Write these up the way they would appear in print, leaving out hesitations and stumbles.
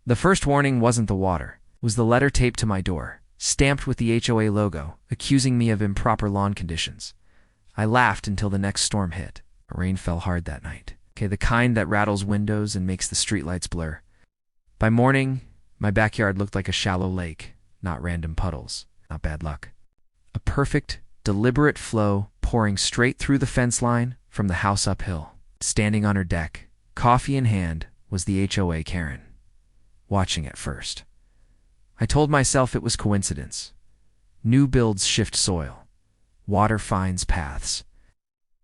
The first warning wasn't the water. It was the letter taped to my door, stamped with the HOA logo, accusing me of improper lawn conditions. I laughed until the next storm hit. Rain fell hard that night. Okay, the kind that rattles windows and makes the streetlights blur. By morning, my backyard looked like a shallow lake, not random puddles. Not bad luck. A perfect, deliberate flow pouring straight through the fence line from the house uphill. Standing on her deck, coffee in hand, was the HOA Karen, watching at first. I told myself it was coincidence. New builds shift soil. Water finds paths.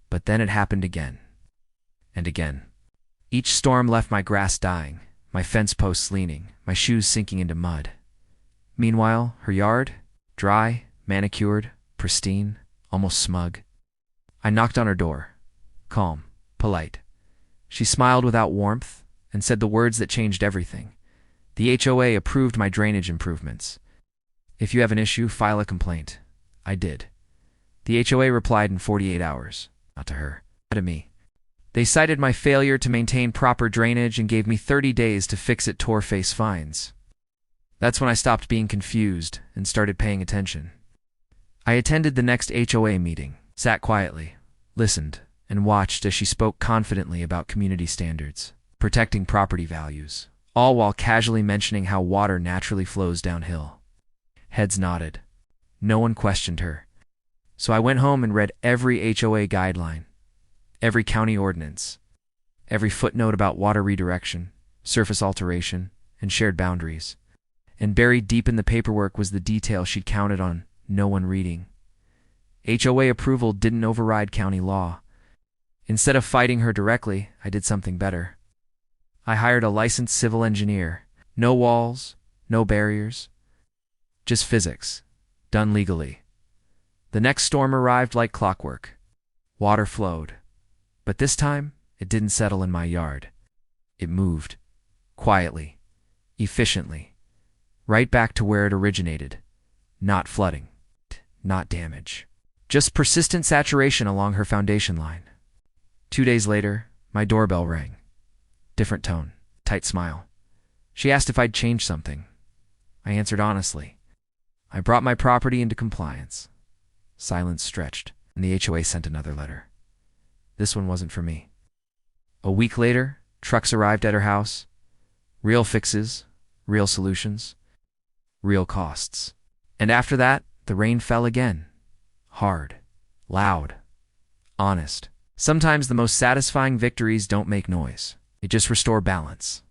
But then it happened again. And again. Each storm left my grass dying, my fence posts leaning, my shoes sinking into mud. Meanwhile, her yard, dry, manicured, pristine, almost smug. I knocked on her door. Calm, polite. She smiled without warmth and said the words that changed everything. The HOA approved my drainage improvements. If you have an issue, file a complaint. I did. The HOA replied in 48 hours. Not to her, to me. They cited my failure to maintain proper drainage and gave me 30 days to fix it. Tore face fines. That's when I stopped being confused and started paying attention. I attended the next HOA meeting, sat quietly, listened, and watched as she spoke confidently about community standards, protecting property values, all while casually mentioning how water naturally flows downhill. Heads nodded. No one questioned her. So I went home and read every HOA guideline, every county ordinance, every footnote about water redirection, surface alteration, and shared boundaries. And buried deep in the paperwork was the detail she'd counted on no one reading. HOA approval didn't override county law. Instead of fighting her directly, I did something better. I hired a licensed civil engineer. No walls, no barriers, just physics, done legally. The next storm arrived like clockwork. Water flowed. But this time, it didn't settle in my yard. It moved. Quietly. Efficiently. Right back to where it originated. Not flooding. Not damage. Just persistent saturation along her foundation line. 2 days later, my doorbell rang. Different tone. Tight smile. She asked if I'd changed something. I answered honestly. I brought my property into compliance. Silence stretched, and the HOA sent another letter. This one wasn't for me. A week later, trucks arrived at her house. Real fixes, real solutions, real costs. And after that, the rain fell again. Hard, loud, honest. Sometimes the most satisfying victories don't make noise. They just restore balance.